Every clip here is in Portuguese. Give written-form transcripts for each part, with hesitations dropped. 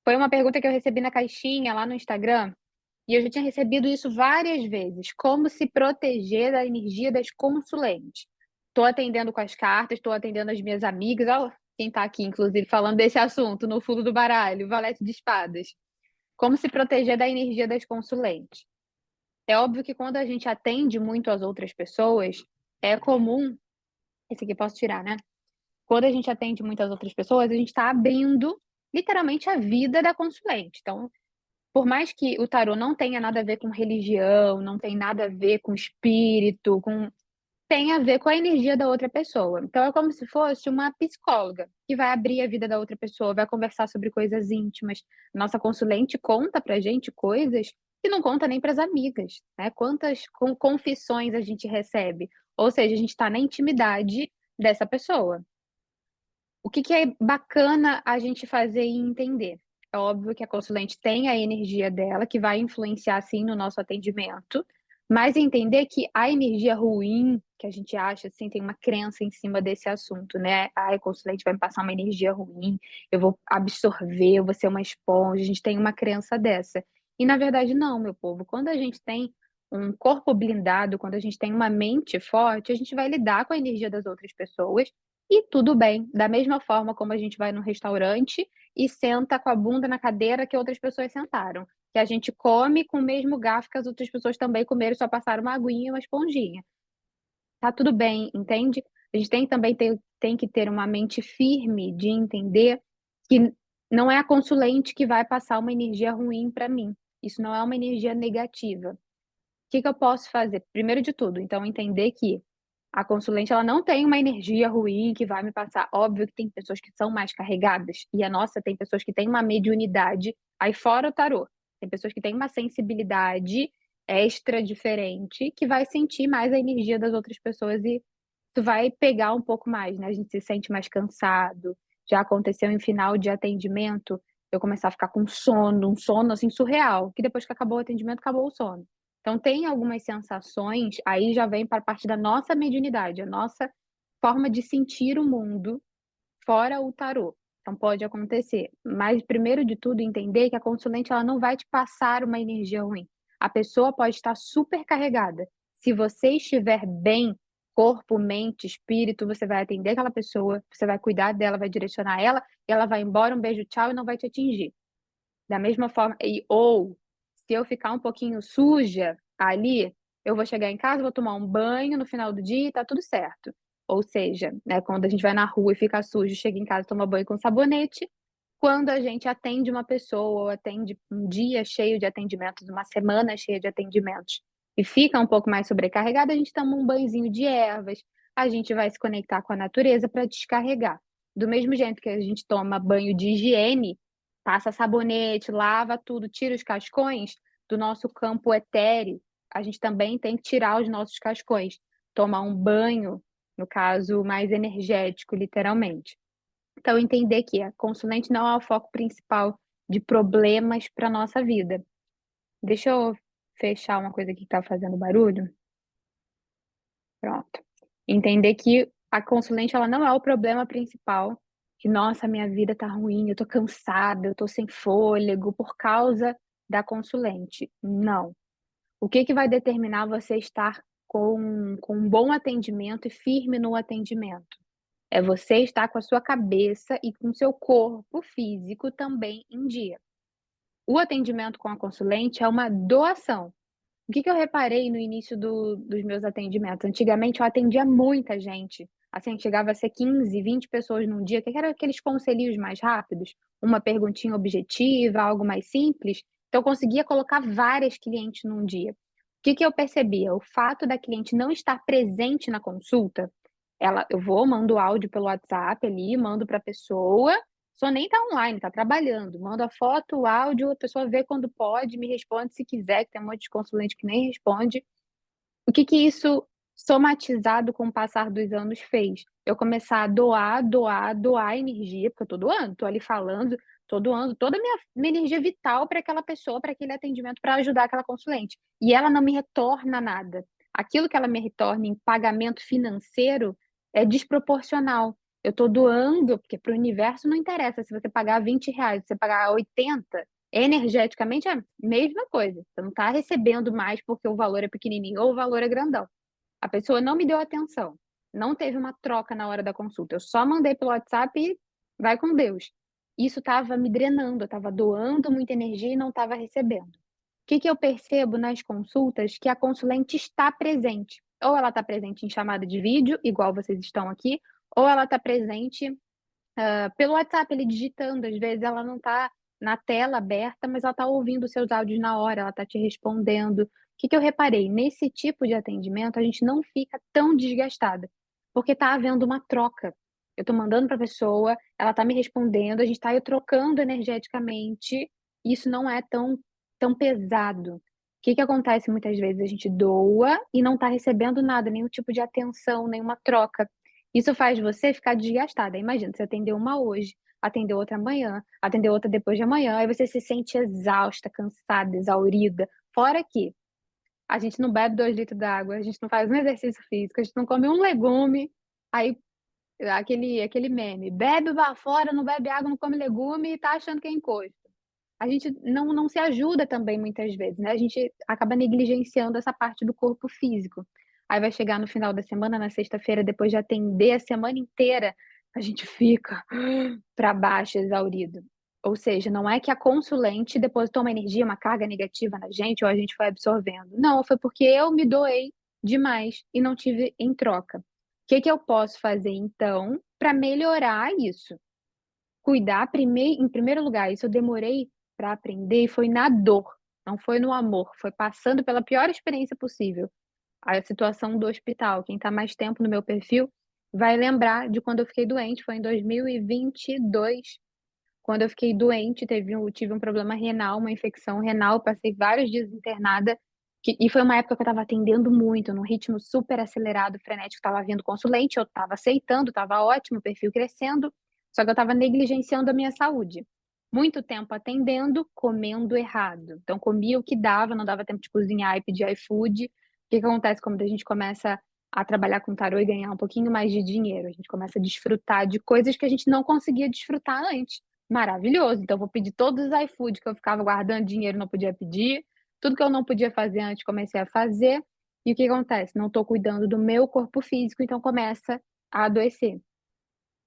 Foi uma pergunta que eu recebi na caixinha lá no Instagram, e eu já tinha recebido isso várias vezes. Como se proteger da energia das consulentes? Estou atendendo com as cartas, estou atendendo as minhas amigas. Ó, quem está aqui, inclusive, falando desse assunto no fundo do baralho, valete de espadas. Como se proteger da energia das consulentes? É óbvio que quando a gente atende muito as outras pessoas, é comum. Esse aqui eu posso tirar, né? Quando a gente atende muitas outras pessoas, a gente está abrindo literalmente a vida da consulente. Então, por mais que o tarô não tenha nada a ver com religião, não tem nada a ver com espírito, tem a ver com a energia da outra pessoa. Então é como se fosse uma psicóloga que vai abrir a vida da outra pessoa, vai conversar sobre coisas íntimas. Nossa consulente conta pra gente coisas que não conta nem para as amigas, né? Quantas confissões a gente recebe? Ou seja, a gente está na intimidade dessa pessoa. O que é bacana a gente fazer e entender? É óbvio que a consulente tem a energia dela, que vai influenciar sim no nosso atendimento, mas entender que a energia ruim, que a gente acha, assim, tem uma crença em cima desse assunto, né? A consulente vai me passar uma energia ruim, eu vou absorver, eu vou ser uma esponja, a gente tem uma crença dessa. E na verdade, não, meu povo. Quando a gente tem um corpo blindado, quando a gente tem uma mente forte, a gente vai lidar com a energia das outras pessoas e tudo bem, da mesma forma como a gente vai num restaurante e senta com a bunda na cadeira que outras pessoas sentaram, que a gente come com o mesmo garfo que as outras pessoas também comeram e só passaram uma aguinha e uma esponjinha. Tá tudo bem, entende? A gente tem que ter uma mente firme de entender que não é a consulente que vai passar uma energia ruim para mim. Isso não é uma energia negativa. O que que eu posso fazer? Primeiro de tudo, então entender que a consulente, ela não tem uma energia ruim que vai me passar. Óbvio que tem pessoas que são mais carregadas, e a nossa tem pessoas que têm uma mediunidade, aí fora o tarô. Tem pessoas que têm uma sensibilidade extra diferente, que vai sentir mais a energia das outras pessoas e tu vai pegar um pouco mais, né? A gente se sente mais cansado. Já aconteceu em final de atendimento, eu começar a ficar com sono, um sono assim surreal, que depois que acabou o atendimento, acabou o sono. Então tem algumas sensações, aí já vem para a parte da nossa mediunidade, a nossa forma de sentir o mundo fora o tarô. Então pode acontecer, mas primeiro de tudo entender que a consulente ela não vai te passar uma energia ruim. A pessoa pode estar super carregada. Se você estiver bem, corpo, mente, espírito, você vai atender aquela pessoa, você vai cuidar dela, vai direcionar ela, e ela vai embora, um beijo, tchau, e não vai te atingir. Da mesma forma, ou se eu ficar um pouquinho suja ali, eu vou chegar em casa, vou tomar um banho no final do dia e tá tudo certo. Ou seja, né, quando a gente vai na rua e fica sujo, chega em casa, toma banho com sabonete. Quando a gente atende uma pessoa ou atende um dia cheio de atendimentos, uma semana cheia de atendimentos, e fica um pouco mais sobrecarregada, a gente toma um banhozinho de ervas, a gente vai se conectar com a natureza para descarregar. Do mesmo jeito que a gente toma banho de higiene, passa sabonete, lava tudo, tira os cascões do nosso campo etéreo, a gente também tem que tirar os nossos cascões, tomar um banho, no caso, mais energético, literalmente. Então, entender que a consulente não é o foco principal de problemas para nossa vida. Deixa eu fechar uma coisa aqui que tá fazendo barulho. Pronto. Entender que a consulente ela não é o problema principal, que nossa, minha vida tá ruim, eu tô cansada, eu tô sem fôlego por causa da consulente. Não. O que que vai determinar você estar com um bom atendimento e firme no atendimento? É você estar com a sua cabeça e com o seu corpo físico também em dia. O atendimento com a consulente é uma doação. O que que eu reparei no início dos meus atendimentos? Antigamente eu atendia muita gente, assim, chegava a ser 15, 20 pessoas num dia, que eram aqueles conselhos mais rápidos, uma perguntinha objetiva, algo mais simples, então eu conseguia colocar várias clientes num dia. O que que eu percebia? O fato da cliente não estar presente na consulta, eu vou, mando o áudio pelo WhatsApp ali, mando para a pessoa, só nem tá online, tá trabalhando. Mando a foto, o áudio, a pessoa vê quando pode, me responde se quiser, que tem um monte de consulente que nem responde. O que que isso, somatizado com o passar dos anos, fez? Eu começar a doar energia, porque eu tô doando, tô ali falando, tô doando toda a minha energia vital para aquela pessoa, para aquele atendimento, para ajudar aquela consulente. E ela não me retorna nada. Aquilo que ela me retorna em pagamento financeiro é desproporcional. Eu tô doando, porque para o universo não interessa se você pagar R$ 20, se você pagar 80, energeticamente é a mesma coisa. Você não tá recebendo mais porque o valor é pequenininho ou o valor é grandão. A pessoa não me deu atenção, não teve uma troca na hora da consulta, eu só mandei pelo WhatsApp e vai com Deus. Isso estava me drenando, eu estava doando muita energia e não estava recebendo. O que que eu percebo nas consultas? Que a consulente está presente. Ou ela está presente em chamada de vídeo, igual vocês estão aqui, ou ela está presente pelo WhatsApp, ele digitando. Às vezes ela não está na tela aberta, mas ela está ouvindo os seus áudios na hora, ela está te respondendo. O que que eu reparei? Nesse tipo de atendimento, a gente não fica tão desgastada, porque está havendo uma troca. Eu estou mandando para a pessoa, ela está me respondendo, a gente está aí trocando energeticamente, isso não é tão pesado. O que que acontece muitas vezes? A gente doa e não está recebendo nada, nenhum tipo de atenção, nenhuma troca. Isso faz você ficar desgastada. Imagina, você atendeu uma hoje, atendeu outra amanhã, atendeu outra depois de amanhã, aí você se sente exausta, cansada, exaurida. Fora que a gente não bebe 2 litros d'água, a gente não faz um exercício físico, a gente não come um legume, aí aquele meme, bebe lá fora, não bebe água, não come legume e tá achando que é encosto. A gente não se ajuda também muitas vezes, né, a gente acaba negligenciando essa parte do corpo físico. Aí vai chegar no final da semana, na sexta-feira, depois de atender a semana inteira, a gente fica para baixo, exaurido. Ou seja, não é que a consulente depositou uma energia, uma carga negativa na gente ou a gente foi absorvendo. Não, foi porque eu me doei demais e não tive em troca. O que que eu posso fazer então para melhorar isso? Cuidar em primeiro lugar, isso eu demorei para aprender e foi na dor, não foi no amor, foi passando pela pior experiência possível. A situação do hospital, quem está mais tempo no meu perfil vai lembrar de quando eu fiquei doente, foi em 2022, quando eu fiquei doente, tive um problema renal, uma infecção renal, passei vários dias internada, e foi uma época que eu estava atendendo muito, num ritmo super acelerado, frenético, estava vindo consulente, eu estava aceitando, estava ótimo, o perfil crescendo, só que eu estava negligenciando a minha saúde. Muito tempo atendendo, comendo errado. Então, comia o que dava, não dava tempo de cozinhar e pedir iFood. O que que acontece quando a gente começa a trabalhar com tarô e ganhar um pouquinho mais de dinheiro? A gente começa a desfrutar de coisas que a gente não conseguia desfrutar antes. Maravilhoso, então vou pedir todos os iFood que eu ficava guardando dinheiro, não podia pedir, tudo que eu não podia fazer antes, comecei a fazer, e o que acontece? Não estou cuidando do meu corpo físico, então começa a adoecer.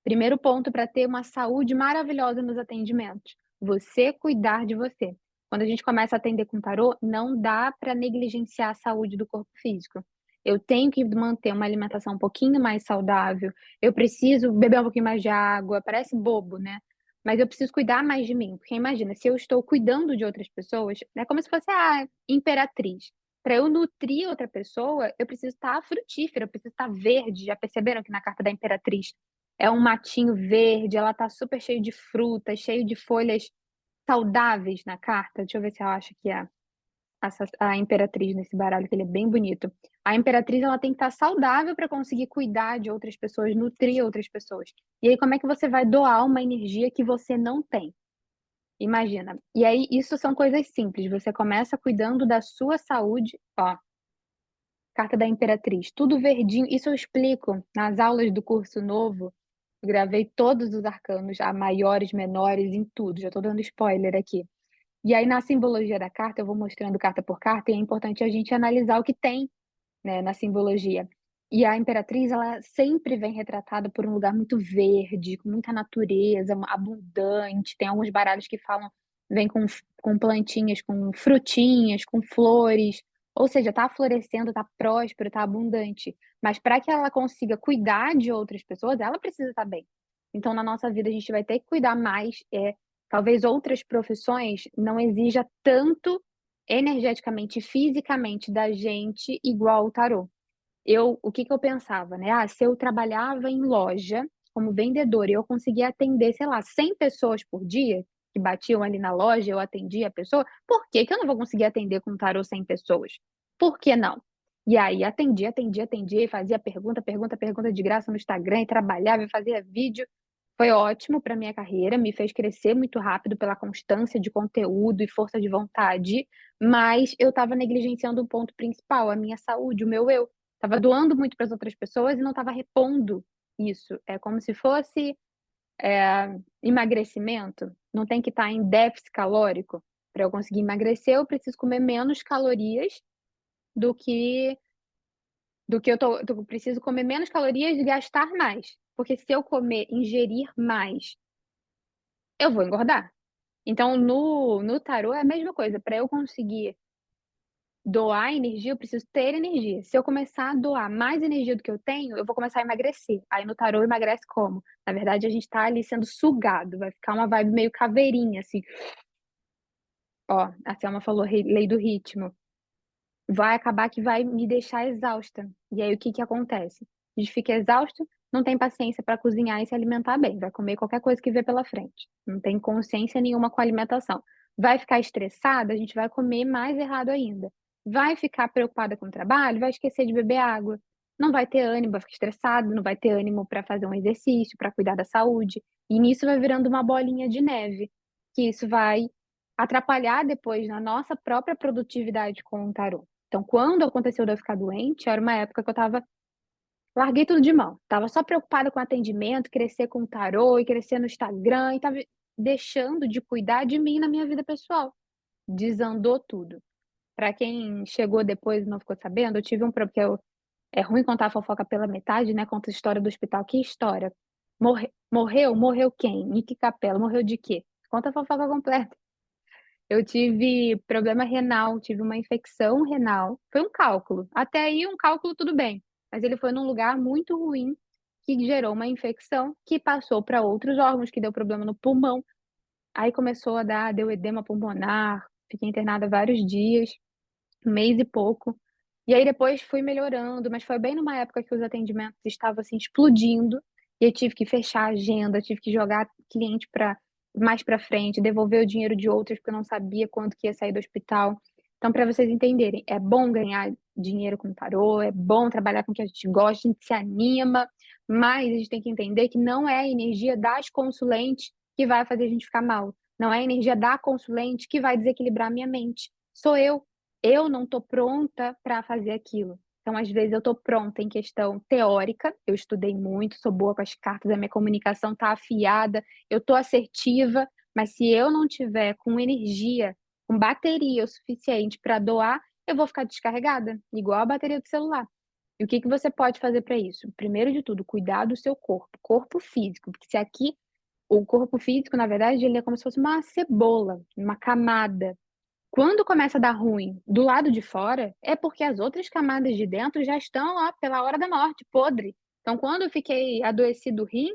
Primeiro ponto para ter uma saúde maravilhosa nos atendimentos, você cuidar de você. Quando a gente começa a atender com tarô, não dá para negligenciar a saúde do corpo físico. Eu tenho que manter uma alimentação um pouquinho mais saudável, eu preciso beber um pouquinho mais de água, parece bobo, né? Mas eu preciso cuidar mais de mim, porque imagina, se eu estou cuidando de outras pessoas, é como se fosse a imperatriz. Para eu nutrir outra pessoa, eu preciso estar frutífera, eu preciso estar verde. Já perceberam que na carta da imperatriz é um matinho verde, ela tá super cheio de frutas, cheio de folhas saudáveis na carta. Deixa eu ver se eu acho que é a imperatriz nesse baralho, que ele é bem bonito. A imperatriz, ela tem que estar saudável para conseguir cuidar de outras pessoas, nutrir outras pessoas. E aí, como é que você vai doar uma energia que você não tem? Imagina. E aí, isso são coisas simples. Você começa cuidando da sua saúde, ó. Carta da Imperatriz, tudo verdinho. Isso eu explico nas aulas do curso novo. Eu gravei todos os arcanos, a maiores, menores, em tudo. Já estou dando spoiler aqui. E aí, na simbologia da carta, eu vou mostrando carta por carta, e é importante a gente analisar o que tem, né, na simbologia. E a Imperatriz, ela sempre vem retratada por um lugar muito verde, com muita natureza, abundante. Tem alguns baralhos que falam, vem com plantinhas, com frutinhas, com flores. Ou seja, tá florescendo, tá próspero, tá abundante. Mas para que ela consiga cuidar de outras pessoas, ela precisa estar bem. Então, na nossa vida, a gente vai ter que cuidar mais. Talvez outras profissões não exija tanto energeticamente e fisicamente da gente igual o tarô. O que que eu pensava, né? Se eu trabalhava em loja como vendedora e eu conseguia atender, sei lá, 100 pessoas por dia que batiam ali na loja, eu atendia a pessoa, por que que eu não vou conseguir atender com tarô 100 pessoas? Por que não? E aí atendia e fazia pergunta de graça no Instagram e trabalhava e fazia vídeo. Foi ótimo para minha carreira, me fez crescer muito rápido pela constância de conteúdo e força de vontade, mas eu estava negligenciando o ponto principal, a minha saúde, o meu eu. Estava doando muito para as outras pessoas e não estava repondo Isso, é como se fosse, emagrecimento, não tem que estar em déficit calórico. Para eu conseguir emagrecer, eu preciso comer menos calorias do que eu preciso comer menos calorias e gastar mais, porque se eu ingerir mais, eu vou engordar. Então no tarô é a mesma coisa, para eu conseguir doar energia, eu preciso ter energia. Se eu começar a doar mais energia do que eu tenho, eu vou começar a emagrecer. Aí no tarô emagrece como? Na verdade a gente tá ali sendo sugado, vai ficar uma vibe meio caveirinha, assim. Ó, a Selma falou lei do ritmo. Vai acabar que vai me deixar exausta. E aí o que que acontece? A gente fica exausto, não tem paciência para cozinhar e se alimentar bem, vai comer qualquer coisa que vê pela frente. Não tem consciência nenhuma com a alimentação. Vai ficar estressada, a gente vai comer mais errado ainda. Vai ficar preocupada com o trabalho, vai esquecer de beber água. Não vai ter ânimo, vai ficar estressado, não vai ter ânimo para fazer um exercício, para cuidar da saúde. E nisso vai virando uma bolinha de neve, que isso vai atrapalhar depois na nossa própria produtividade com o tarô. Então, quando aconteceu de eu ficar doente, era uma época que eu larguei tudo de mão. Estava só preocupada com atendimento, crescer com o tarô e crescer no Instagram e estava deixando de cuidar de mim na minha vida pessoal. Desandou tudo. Para quem chegou depois e não ficou sabendo, eu tive um problema, é ruim contar a fofoca pela metade, né? Conta a história do hospital. Que história? Morreu? Morreu quem? Em que capela? Morreu de quê? Conta a fofoca completa. Eu tive problema renal, tive uma infecção renal. Foi um cálculo. Até aí, um cálculo tudo bem. Mas ele foi num lugar muito ruim, que gerou uma infecção, que passou para outros órgãos, que deu problema no pulmão. Aí deu edema pulmonar, fiquei internada vários dias, um mês e pouco. E aí depois fui melhorando, mas foi bem numa época que os atendimentos estavam assim explodindo, e eu tive que fechar a agenda, tive que jogar cliente para mais para frente, devolver o dinheiro de outros porque eu não sabia quanto que ia sair do hospital. Então, para vocês entenderem, é bom ganhar dinheiro com tarô, é bom trabalhar com o que a gente gosta, a gente se anima, mas a gente tem que entender que não é a energia das consulentes que vai fazer a gente ficar mal. Não é a energia da consulente que vai desequilibrar a minha mente. Sou eu não estou pronta para fazer aquilo. Então, às vezes, eu estou pronta em questão teórica, eu estudei muito, sou boa com as cartas, a minha comunicação está afiada, eu estou assertiva, mas se eu não tiver com energia, com bateria o suficiente para doar, eu vou ficar descarregada, igual a bateria do celular. E o que que você pode fazer para isso? Primeiro de tudo, cuidar do seu corpo físico, porque se aqui o corpo físico, na verdade, ele é como se fosse uma cebola, uma camada. Quando começa a dar ruim do lado de fora, é porque as outras camadas de dentro já estão, ó, pela hora da morte, podre. Então, quando eu fiquei adoecido o rim,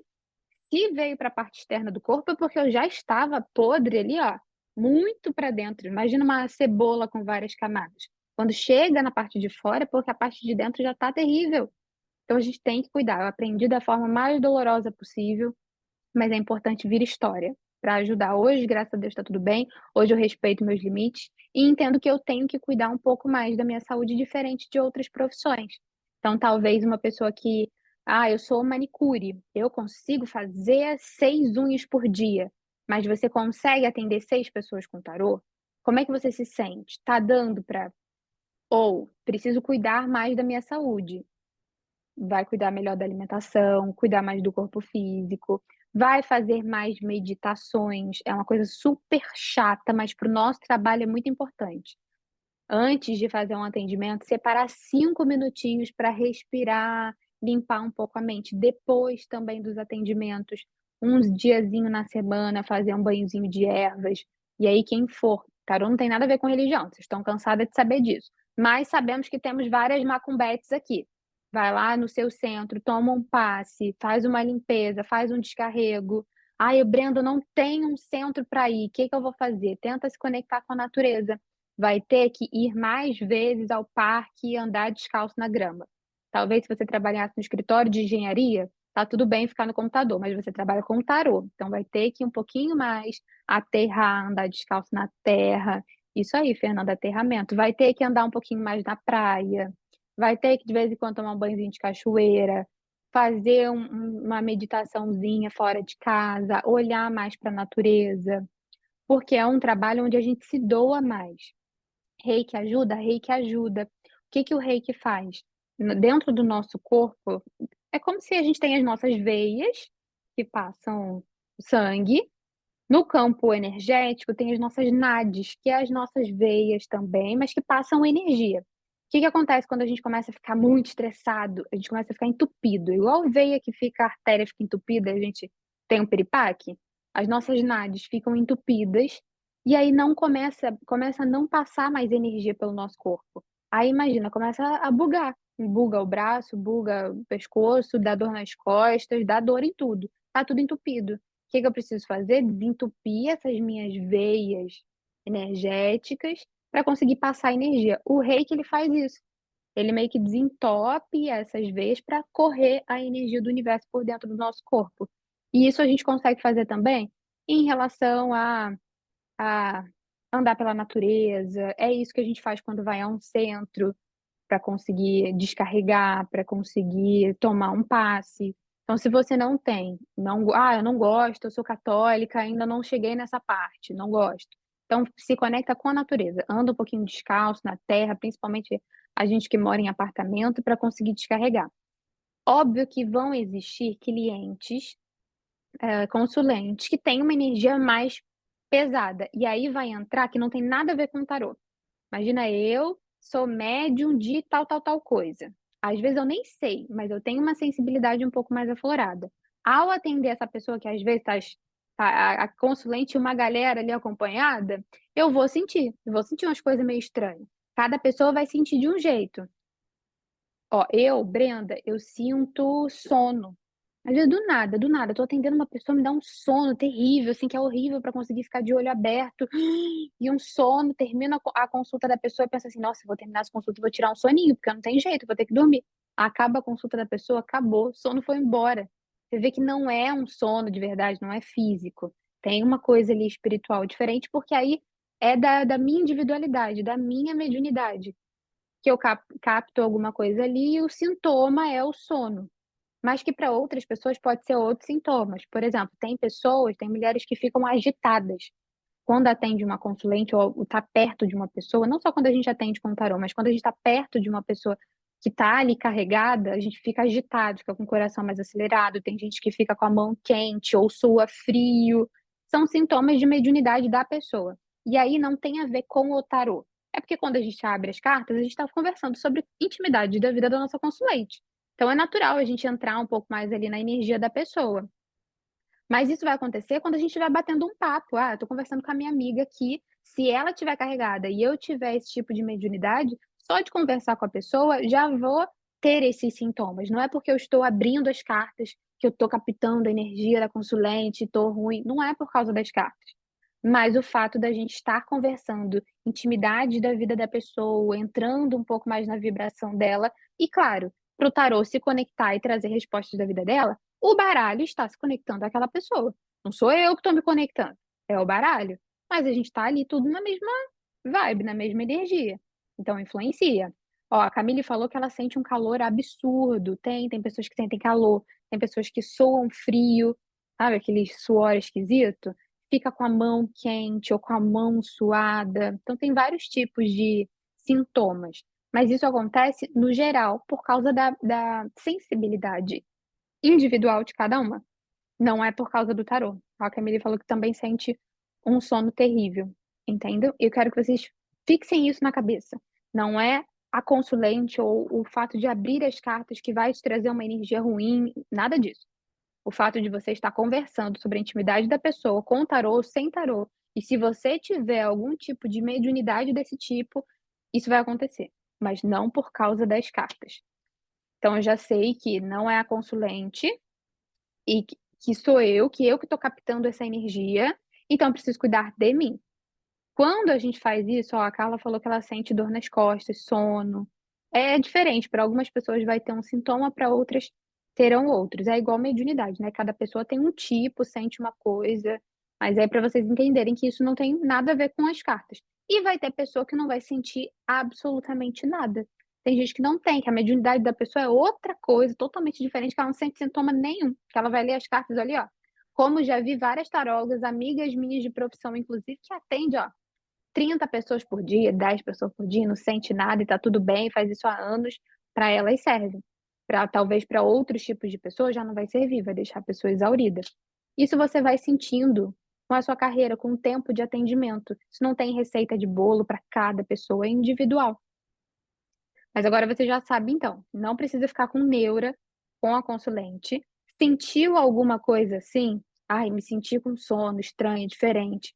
se veio para a parte externa do corpo, é porque eu já estava podre ali, ó, muito para dentro. Imagina uma cebola com várias camadas. Quando chega na parte de fora, é porque a parte de dentro já está terrível. Então, a gente tem que cuidar. Eu aprendi da forma mais dolorosa possível, mas é importante vir história para ajudar. Hoje, graças a Deus, está tudo bem. Hoje eu respeito meus limites e entendo que eu tenho que cuidar um pouco mais da minha saúde, diferente de outras profissões. Então, talvez uma pessoa que, eu sou manicure, eu consigo fazer 6 unhas por dia, mas você consegue atender 6 pessoas com tarô? Como é que você se sente? Tá dando para? Ou preciso cuidar mais da minha saúde. Vai cuidar melhor da alimentação, cuidar mais do corpo físico, vai fazer mais meditações. É uma coisa super chata, mas para o nosso trabalho é muito importante. Antes de fazer um atendimento, separar 5 minutinhos para respirar, limpar um pouco a mente. Depois também dos atendimentos, uns diazinho na semana, fazer um banhozinho de ervas. E aí, quem for, tarô não tem nada a ver com religião, vocês estão cansadas de saber disso. Mas sabemos que temos várias macumbetes aqui. Vai lá no seu centro, toma um passe, faz uma limpeza, faz um descarrego. Ai, Brenda, não tem um centro para ir, o que que eu vou fazer? Tenta se conectar com a natureza, vai ter que ir mais vezes ao parque e andar descalço na grama. Talvez se você trabalhasse no escritório de engenharia, tá tudo bem ficar no computador, mas você trabalha com tarô, então vai ter que ir um pouquinho mais, aterrar, andar descalço na terra. Isso aí, Fernanda, aterramento. Vai ter que andar um pouquinho mais na praia, vai ter que de vez em quando tomar um banhozinho de cachoeira, fazer uma meditaçãozinha fora de casa, olhar mais para a natureza, porque é um trabalho onde a gente se doa mais. Reiki ajuda? Reiki ajuda. O que que o Reiki faz? Dentro do nosso corpo, É como se a gente tem as nossas veias, que passam o sangue, no campo energético tem as nossas nádeas, que é as nossas veias também, mas que passam energia. O que que acontece quando a gente começa a ficar muito estressado? A gente começa a ficar entupido, igual veia que fica a artéria fica entupida, a gente tem um piripaque, as nossas nádeas ficam entupidas, e aí não começa a não passar mais energia pelo nosso corpo. Aí imagina, começa a bugar, buga o braço, buga o pescoço, dá dor nas costas, dá dor em tudo, tá tudo entupido. Que eu preciso fazer? Desentupir essas minhas veias energéticas para conseguir passar energia. O Reiki ele faz isso. Ele meio que desentope essas veias para correr a energia do universo por dentro do nosso corpo. E isso a gente consegue fazer também em relação a andar pela natureza. É isso que a gente faz quando vai a um centro para conseguir descarregar, para conseguir tomar um passe. Então, se você não tem, eu não gosto, eu sou católica, ainda não cheguei nessa parte, não gosto. Então, se conecta com a natureza, anda um pouquinho descalço na terra, principalmente a gente que mora em apartamento, para conseguir descarregar. Óbvio que vão existir clientes, consulentes, que têm uma energia mais pesada, e aí vai entrar que não tem nada a ver com tarô. Imagina, eu sou médium de tal, tal, tal coisa. Às vezes eu nem sei, mas eu tenho uma sensibilidade um pouco mais aflorada. Ao atender essa pessoa que às vezes tá a consulente e uma galera ali acompanhada, eu vou sentir umas coisas meio estranhas. Cada pessoa vai sentir de um jeito. Ó, eu, Brenda, eu sinto sono. Às vezes do nada, eu tô atendendo uma pessoa, me dá um sono terrível, assim, que é horrível pra conseguir ficar de olho aberto, e um sono, termina a consulta da pessoa e pensa assim: "Nossa, eu vou terminar essa consulta e vou tirar um soninho, porque não tem jeito, eu vou ter que dormir". Acaba a consulta da pessoa, acabou, o sono foi embora. Você vê que não é um sono de verdade, não é físico. Tem uma coisa ali espiritual diferente, porque aí é da minha individualidade, da minha mediunidade, que eu capto alguma coisa ali e o sintoma é o sono. Mas que para outras pessoas pode ser outros sintomas. Por exemplo, tem mulheres que ficam agitadas quando atende uma consulente ou está perto de uma pessoa, não só quando a gente atende com tarô, mas quando a gente está perto de uma pessoa que está ali carregada, a gente fica agitado, fica com o coração mais acelerado, tem gente que fica com a mão quente ou sua frio. São sintomas de mediunidade da pessoa. E aí não tem a ver com o tarô. É porque quando a gente abre as cartas, a gente está conversando sobre intimidade da vida da nossa consulente. Então é natural a gente entrar um pouco mais ali na energia da pessoa. Mas isso vai acontecer quando a gente estiver batendo um papo. "Ah, eu tô conversando com a minha amiga aqui", se ela estiver carregada e eu tiver esse tipo de mediunidade, só de conversar com a pessoa, já vou ter esses sintomas. Não é porque eu estou abrindo as cartas que eu tô captando a energia da consulente, tô ruim, não é por causa das cartas. Mas o fato da gente estar conversando, intimidade da vida da pessoa, entrando um pouco mais na vibração dela e claro, para o tarô se conectar e trazer respostas da vida dela, o baralho está se conectando àquela pessoa. Não sou eu que estou me conectando, é o baralho. Mas a gente está ali tudo na mesma vibe, na mesma energia. Então influencia. Ó, a Camille falou que ela sente um calor absurdo. Tem pessoas que sentem calor, tem pessoas que soam frio, sabe aquele suor esquisito? Fica com a mão quente ou com a mão suada. Então tem vários tipos de sintomas. Mas isso acontece no geral por causa da sensibilidade individual de cada uma, não é por causa do tarô. A Camille falou que também sente um sono terrível, entendeu? Eu quero que vocês fixem isso na cabeça. Não é a consulente ou o fato de abrir as cartas que vai te trazer uma energia ruim, nada disso. O fato de você estar conversando sobre a intimidade da pessoa com tarô ou sem tarô, e se você tiver algum tipo de mediunidade desse tipo, isso vai acontecer, mas não por causa das cartas. Então eu já sei que não é a consulente e que sou eu, que estou captando essa energia, então eu preciso cuidar de mim. Quando a gente faz isso, ó, a Carla falou que ela sente dor nas costas, sono. É diferente, para algumas pessoas vai ter um sintoma, para outras terão outros. É igual mediunidade, né? Cada pessoa tem um tipo, sente uma coisa, mas é para vocês entenderem que isso não tem nada a ver com as cartas. E vai ter pessoa que não vai sentir absolutamente nada. Tem gente que não tem, que a mediunidade da pessoa é outra coisa, totalmente diferente, que ela não sente sintoma nenhum, que ela vai ler as cartas ali, ó. Como já vi várias tarólogas, amigas minhas de profissão, inclusive, que atende, ó, 30 pessoas por dia, 10 pessoas por dia, não sente nada e tá tudo bem, faz isso há anos, para elas serve. talvez para outros tipos de pessoas já não vai servir, vai deixar a pessoa exaurida. Isso você vai sentindo com a sua carreira, com o tempo de atendimento. Isso não tem receita de bolo para cada pessoa, é individual. Mas agora você já sabe então, não precisa ficar com neura com a consulente. Sentiu alguma coisa assim? "Ai, me senti com sono estranho, diferente",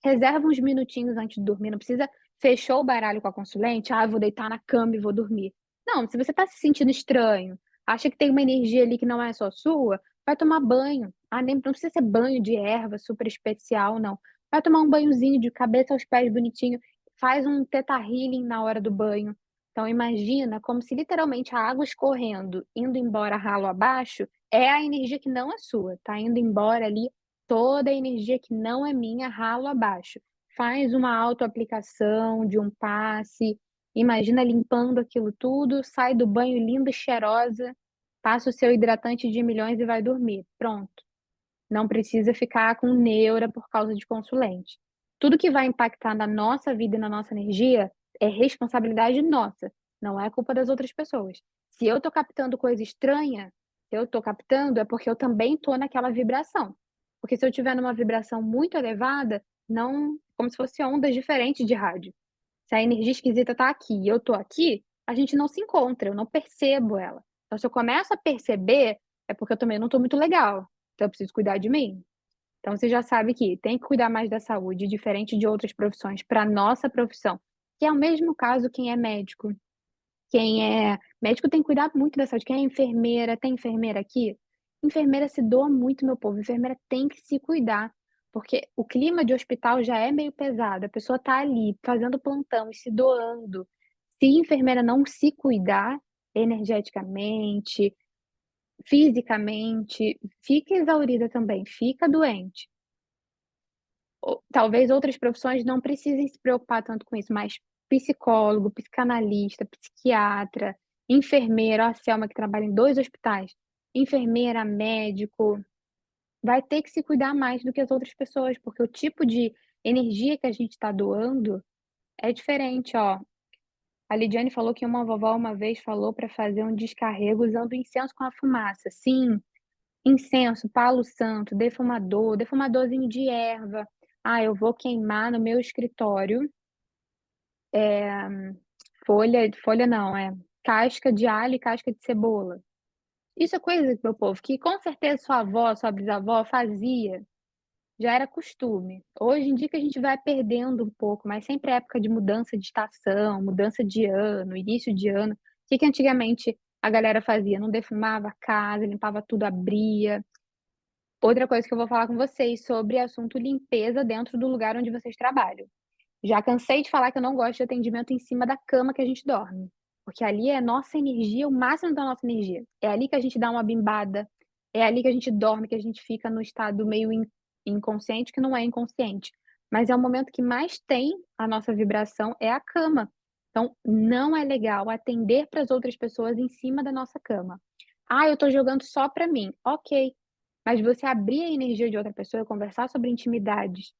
reserva uns minutinhos antes de dormir, não precisa fechou o baralho com a consulente: "Ah, eu vou deitar na cama e vou dormir". Não, se você está se sentindo estranho, acha que tem uma energia ali que não é só sua, vai tomar banho. Ah, nem não precisa ser banho de erva super especial não. Vai tomar um banhozinho de cabeça aos pés bonitinho, faz um Theta Healing na hora do banho. Então imagina como se literalmente a água escorrendo, indo embora ralo abaixo, é a energia que não é sua, tá indo embora ali toda a energia que não é minha, ralo abaixo. Faz uma autoaplicação de um passe, imagina limpando aquilo tudo, sai do banho linda e cheirosa, passa o seu hidratante de milhões e vai dormir. Pronto. Não precisa ficar com neura por causa de consulente. Tudo que vai impactar na nossa vida e na nossa energia é responsabilidade nossa, não é culpa das outras pessoas. Se eu tô captando coisa estranha, se eu tô captando é porque eu também tô naquela vibração. Porque se eu estiver numa vibração muito elevada, não como se fosse ondas diferentes de rádio. Se a energia esquisita tá aqui e eu tô aqui, a gente não se encontra, eu não percebo ela. Então se eu começo a perceber, é porque eu também não tô muito legal, então eu preciso cuidar de mim. Então você já sabe que tem que cuidar mais da saúde, diferente de outras profissões, para nossa profissão, que é o mesmo caso quem é médico. Quem é médico tem que cuidar muito da saúde, quem é enfermeira, tem enfermeira aqui? Enfermeira se doa muito, meu povo, enfermeira tem que se cuidar, porque o clima de hospital já é meio pesado, a pessoa tá ali fazendo plantão e se doando. Se enfermeira não se cuidar energeticamente, fisicamente, fica exaurida também, fica doente. Talvez outras profissões não precisem se preocupar tanto com isso, mas psicólogo, psicanalista, psiquiatra, enfermeira, ó, a Selma que trabalha em 2 hospitais, enfermeira, médico, vai ter que se cuidar mais do que as outras pessoas, porque o tipo de energia que a gente está doando é diferente, ó. A Lidiane falou que uma vovó uma vez falou para fazer um descarrego usando incenso com a fumaça. Sim, incenso, palo santo, defumador, defumadorzinho de erva. Ah, eu vou queimar no meu escritório, folha não, casca de alho e casca de cebola. Isso é coisa, meu povo, que com certeza sua avó, sua bisavó fazia, já era costume. Hoje em dia que a gente vai perdendo um pouco, mas sempre é época de mudança de estação, mudança de ano, início de ano. O que que antigamente a galera fazia? Não defumava a casa, limpava tudo, abria. Outra coisa que eu vou falar com vocês sobre assunto limpeza dentro do lugar onde vocês trabalham. Já cansei de falar que eu não gosto de atendimento em cima da cama que a gente dorme, porque ali é nossa energia, o máximo da nossa energia. É ali que a gente dá uma bimbada, é ali que a gente dorme, que a gente fica no estado meio inconsciente, que não é inconsciente. Mas é o momento que mais tem a nossa vibração é a cama. Então, não é legal atender para as outras pessoas em cima da nossa cama. "Ah, eu estou jogando só para mim". Ok, mas você abrir a energia de outra pessoa, conversar sobre intimidades,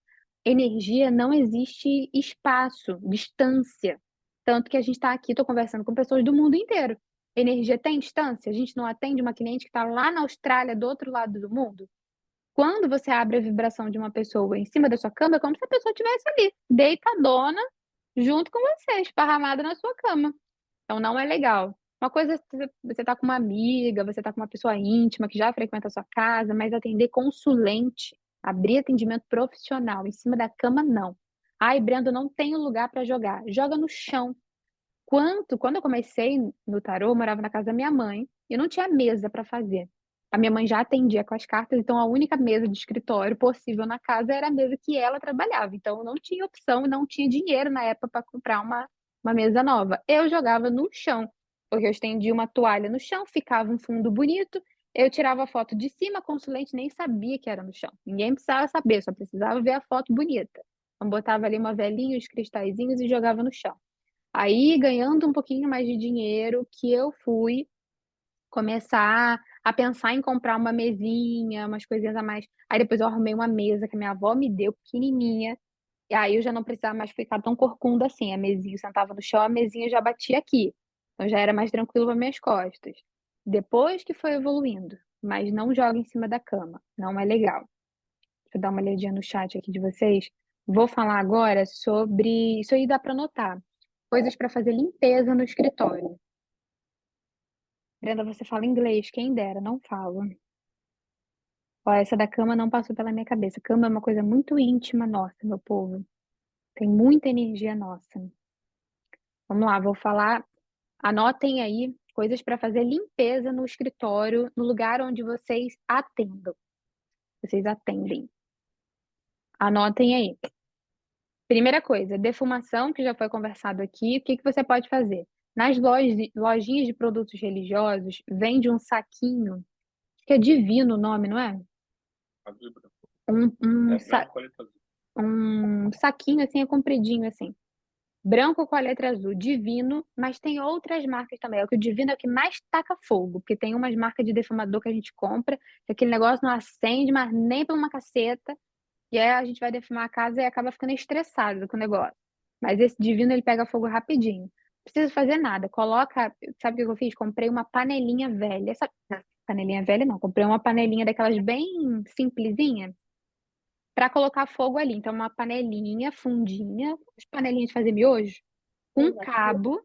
energia não existe espaço, distância. Tanto que a gente está aqui, estou conversando com pessoas do mundo inteiro. Energia tem distância? A gente não atende uma cliente que está lá na Austrália, do outro lado do mundo? Quando você abre a vibração de uma pessoa em cima da sua cama, é como se a pessoa estivesse ali, deitadona, junto com você, esparramada na sua cama. Então não é legal. Uma coisa é você tá com uma amiga, você tá com uma pessoa íntima que já frequenta a sua casa, mas atender consulente, abrir atendimento profissional em cima da cama, não. "Ai, Brenda, não tenho lugar para jogar". Joga no chão. Quando eu comecei no tarô, eu morava na casa da minha mãe e não tinha mesa para fazer. A minha mãe já atendia com as cartas, então a única mesa de escritório possível na casa era a mesa que ela trabalhava. Então eu não tinha opção, não tinha dinheiro na época para comprar uma mesa nova. Eu jogava no chão, porque eu estendia uma toalha no chão, ficava um fundo bonito, eu tirava a foto de cima, a consulente nem sabia que era no chão. Ninguém precisava saber, só precisava ver a foto bonita. Então botava ali uma velinha, os cristalzinhos e jogava no chão. Aí, ganhando um pouquinho mais de dinheiro, que eu fui começar a pensar em comprar uma mesinha, umas coisinhas a mais. Aí depois eu arrumei uma mesa que a minha avó me deu, pequenininha, e aí eu já não precisava mais ficar tão corcunda assim, a mesinha eu sentava no chão, a mesinha já batia aqui, então já era mais tranquilo para minhas costas. depois que foi evoluindo, mas não joga em cima da cama, não é legal. Deixa eu dar uma olhadinha no chat aqui de vocês. Vou falar agora sobre isso aí, dá para anotar. Coisas para fazer limpeza no escritório. Brenda, você fala inglês, quem dera, não falo. Ó, essa da cama não passou pela minha cabeça. Cama é uma coisa muito íntima nossa, meu povo. Tem muita energia nossa. Vamos lá, vou falar. Anotem aí coisas para fazer limpeza no escritório, no lugar onde vocês atendam. Vocês atendem. Anotem aí. Primeira coisa, defumação, que já foi conversado aqui. O que que você pode fazer? Nas lojinhas de produtos religiosos, vende um saquinho, acho que é divino o nome, não é? Um saquinho assim, é compridinho assim. Branco com a letra azul, divino, mas tem outras marcas também. É que o divino é o que mais taca fogo, porque tem umas marcas de defumador que a gente compra, que aquele negócio não acende, mas nem por uma caceta. E aí a gente vai defumar a casa e acaba ficando estressado com o negócio. Mas esse divino ele pega fogo rapidinho. Não precisa fazer nada. Coloca. Sabe o que eu fiz? Comprei uma panelinha velha. Panelinha velha não, comprei uma panelinha daquelas bem simplesinha para colocar fogo ali. Então, uma panelinha fundinha, as panelinhas de fazer miojo, com um cabo,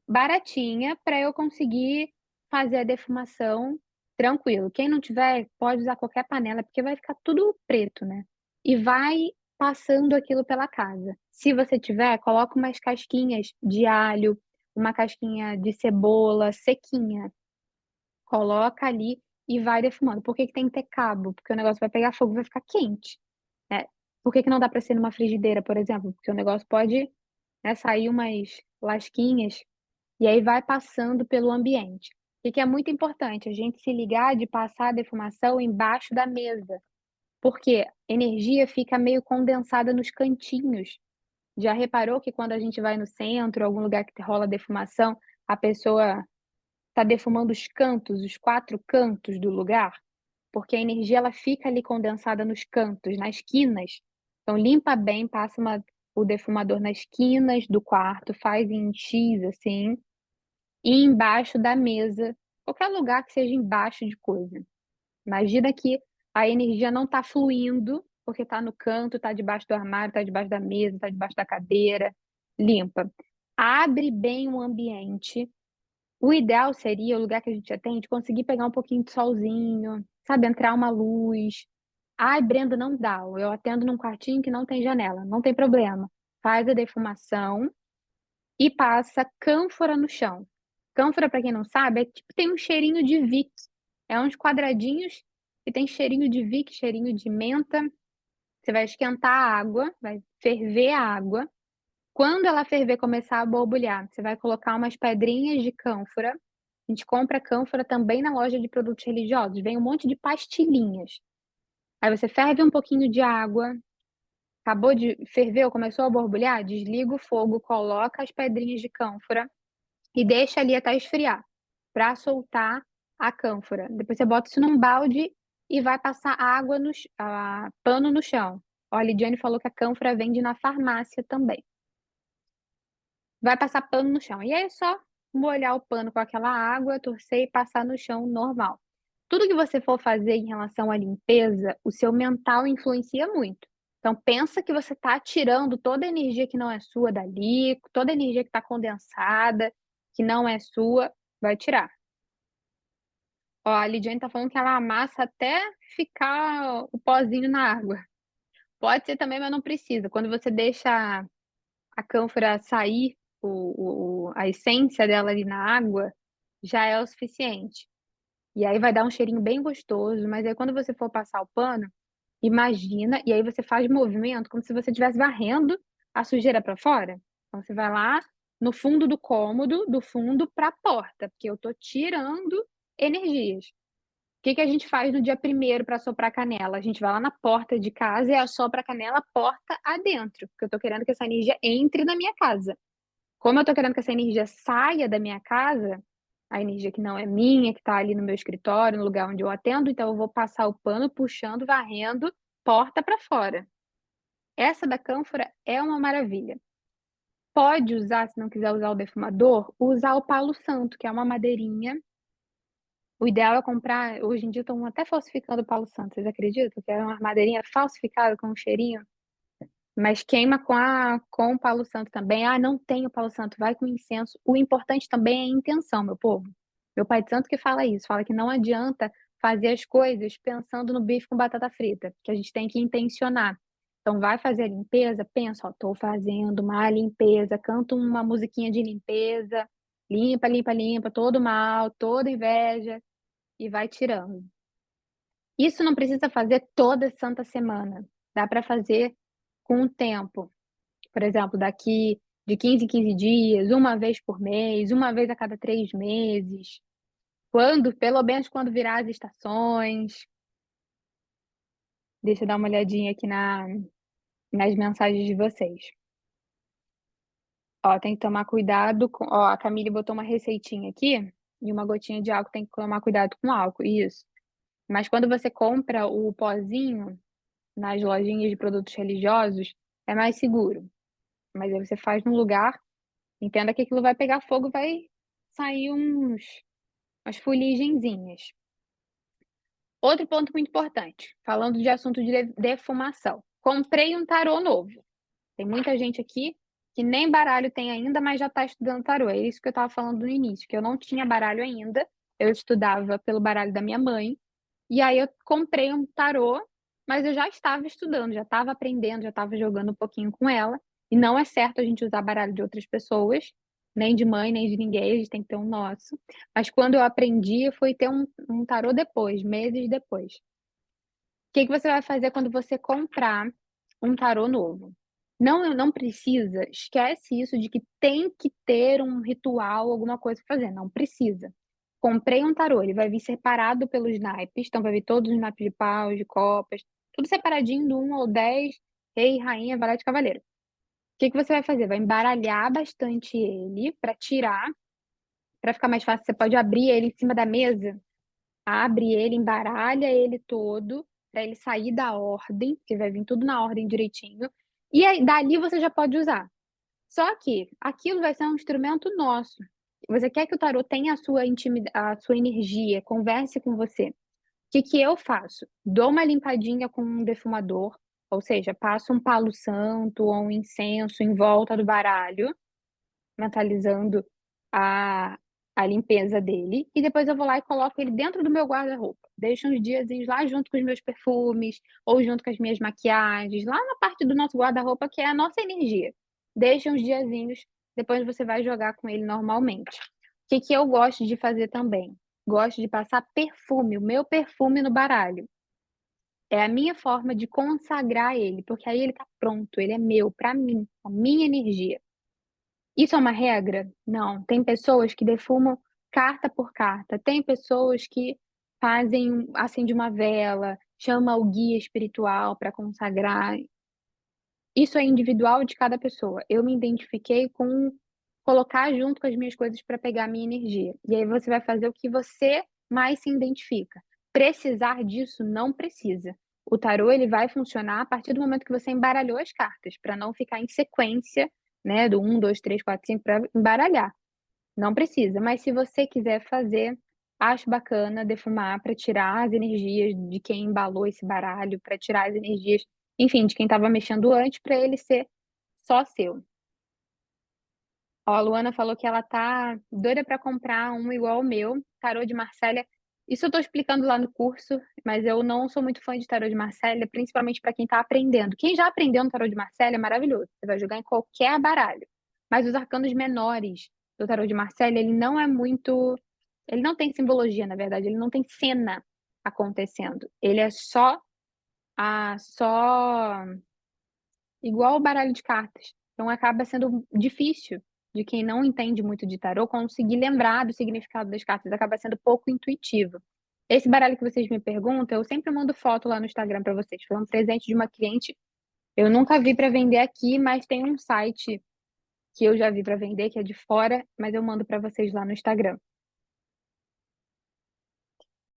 baratinha, para eu conseguir fazer a defumação tranquilo. Quem não tiver, pode usar qualquer panela, porque vai ficar tudo preto, né? E vai passando aquilo pela casa. Se você tiver, coloca umas casquinhas de alho, uma casquinha de cebola sequinha. Coloca ali e vai defumando. Por que que tem que ter cabo? Porque o negócio vai pegar fogo e vai ficar quente, né? Por que que não dá para ser numa frigideira, por exemplo? Porque o negócio pode, né, sair umas lasquinhas e aí vai passando pelo ambiente. O que que é muito importante? A gente se ligar de passar a defumação embaixo da mesa, porque energia fica meio condensada nos cantinhos. Já reparou que quando a gente vai no centro, algum lugar que rola defumação, a pessoa está defumando os cantos, os 4 cantos do lugar? Porque a energia ela fica ali condensada nos cantos, nas quinas. Então limpa bem, passa o defumador nas quinas do quarto, faz em X assim, e embaixo da mesa, qualquer lugar que seja embaixo de coisa. Imagina que a energia não está fluindo, porque está no canto, está debaixo do armário, está debaixo da mesa, está debaixo da cadeira. Limpa. Abre bem o ambiente. O ideal seria, o lugar que a gente atende, conseguir pegar um pouquinho de solzinho, sabe? Entrar uma luz. Ai, Brenda, não dá. Eu atendo num quartinho que não tem janela. Não tem problema. Faz a defumação e passa cânfora no chão. Cânfora, para quem não sabe, é tipo, tem um cheirinho de Vick. É uns quadradinhos que tem cheirinho de Vick, cheirinho de menta. Você vai esquentar a água, vai ferver a água. Quando ela ferver, começar a borbulhar, você vai colocar umas pedrinhas de cânfora. A gente compra cânfora também na loja de produtos religiosos. Vem um monte de pastilhinhas. Aí você ferve um pouquinho de água. Acabou de ferver ou começou a borbulhar? Desliga o fogo, coloca as pedrinhas de cânfora e deixa ali até esfriar, para soltar a cânfora. Depois você bota isso num balde e vai passar água pano no chão. Ó, a Lidiane falou que a cânfora vende na farmácia também. Vai passar pano no chão. E aí é só molhar o pano com aquela água, torcer e passar no chão normal. Tudo que você for fazer em relação à limpeza, o seu mental influencia muito. Então pensa que você está tirando toda a energia que não é sua dali, toda a energia que está condensada, que não é sua, vai tirar. Ó, a Lidiane tá falando que ela amassa até ficar o pozinho na água. Pode ser também, mas não precisa. Quando você deixa a cânfora sair, a essência dela ali na água, já é o suficiente. E aí vai dar um cheirinho bem gostoso, mas aí quando você for passar o pano, imagina, e aí você faz movimento como se você estivesse varrendo a sujeira para fora. Então você vai lá no fundo do cômodo, do fundo para a porta, porque eu tô tirando energias. O que que a gente faz no dia primeiro para soprar canela? A gente vai lá na porta de casa e assopra a canela porta adentro, porque eu tô querendo que essa energia entre na minha casa. Como eu tô querendo que essa energia saia da minha casa, a energia que não é minha, que tá ali no meu escritório, no lugar onde eu atendo, então eu vou passar o pano puxando, varrendo, porta para fora. Essa da cânfora é uma maravilha. Pode usar, se não quiser usar o defumador, usar o palo santo, que é uma madeirinha O ideal é comprar, hoje em dia estão até falsificando o Palo Santo, vocês acreditam? Que é uma armadeirinha falsificada com um cheirinho, mas queima com o Palo Santo também. Ah, não tem o Palo Santo, vai com incenso. O importante também é a intenção, meu povo. Meu pai de santo que fala isso, fala que não adianta fazer as coisas pensando no bife com batata frita, que a gente tem que intencionar. Então vai fazer a limpeza, pensa, ó, tô fazendo uma limpeza, canta uma musiquinha de limpeza, limpa, limpa, limpa, todo mal, toda inveja e vai tirando. Isso não precisa fazer toda santa semana. Dá para fazer com o tempo. Por exemplo, daqui de 15 em 15 dias, uma vez por mês, uma vez a cada 3 meses. Pelo menos quando virar as estações. Deixa eu dar uma olhadinha aqui nas mensagens de vocês. Ó, tem que tomar cuidado com. Ó, a Camille botou uma receitinha aqui e uma gotinha de álcool, tem que tomar cuidado com álcool. Isso. Mas quando você compra o pozinho nas lojinhas de produtos religiosos, é mais seguro. Mas aí você faz num lugar, entenda que aquilo vai pegar fogo, vai sair umas fuligenzinhas. Outro ponto muito importante, falando de assunto de defumação. Comprei um tarô novo. Tem muita gente aqui que nem baralho tem ainda, mas já está estudando tarô. É isso que eu estava falando no início, que eu não tinha baralho ainda. Eu estudava pelo baralho da minha mãe. E aí eu comprei um tarô, mas eu já estava estudando, já estava aprendendo, já estava jogando um pouquinho com ela. E não é certo a gente usar baralho de outras pessoas, nem de mãe, nem de ninguém, a gente tem que ter um nosso. Mas quando eu aprendi, eu fui ter um tarô depois, meses depois. O que que você vai fazer quando você comprar um tarô novo? Não precisa, esquece isso de que tem que ter um ritual, alguma coisa para fazer. Não precisa. Comprei um tarô, ele vai vir separado pelos naipes, então vai vir todos os naipes de paus, de copas, tudo separadinho do 1 ao 10, rei, rainha, valete, cavaleiro. O que que você vai fazer? Vai embaralhar bastante ele para tirar, para ficar mais fácil. Você pode abrir ele em cima da mesa, abre ele, embaralha ele todo, para ele sair da ordem, porque vai vir tudo na ordem direitinho. E aí, dali você já pode usar. Só que aquilo vai ser um instrumento nosso. Você quer que o tarô tenha a sua energia, converse com você. O que que eu faço? Dou uma limpadinha com um defumador, ou seja, passo um palo santo ou um incenso em volta do baralho, mentalizando a, a limpeza dele, e depois eu vou lá e coloco ele dentro do meu guarda-roupa. Deixo uns diazinhos lá junto com os meus perfumes, ou junto com as minhas maquiagens, lá na parte do nosso guarda-roupa, que é a nossa energia. Deixa uns diazinhos, depois você vai jogar com ele normalmente. O que que eu gosto de fazer também? Gosto de passar perfume, o meu perfume no baralho. É a minha forma de consagrar ele, porque aí ele tá pronto, ele é meu, pra mim, a minha energia. Isso é uma regra? Não. Tem pessoas que defumam carta por carta, tem pessoas que fazem, acende uma vela, chama o guia espiritual para consagrar. Isso é individual de cada pessoa. Eu me identifiquei com colocar junto com as minhas coisas para pegar a minha energia. E aí você vai fazer o que você mais se identifica. Precisar disso não precisa. O tarô ele vai funcionar a partir do momento que você embaralhou as cartas, para não ficar em sequência, né, do 1, 2, 3, 4, 5 para embaralhar. Não precisa, mas se você quiser fazer, acho bacana defumar para tirar as energias de quem embalou esse baralho, para tirar as energias, enfim, de quem estava mexendo antes, para ele ser só seu. Ó, a Luana falou que ela tá doida para comprar um igual ao meu, tarô de Marcélia. Isso eu tô explicando lá no curso, mas eu não sou muito fã de tarô de Marcélia, principalmente para quem tá aprendendo. Quem já aprendeu no tarô de Marcélia é maravilhoso. Você vai jogar em qualquer baralho. Mas os arcanos menores do tarô de Marcélia, ele não tem simbologia, na verdade, ele não tem cena acontecendo. Ele é só igual o baralho de cartas. Então acaba sendo difícil de quem não entende muito de tarô conseguir lembrar do significado das cartas, acaba sendo pouco intuitivo. Esse baralho que vocês me perguntam, eu sempre mando foto lá no Instagram para vocês. Foi um presente de uma cliente. Eu nunca vi para vender aqui, mas tem um site que eu já vi para vender, que é de fora, mas eu mando para vocês lá no Instagram.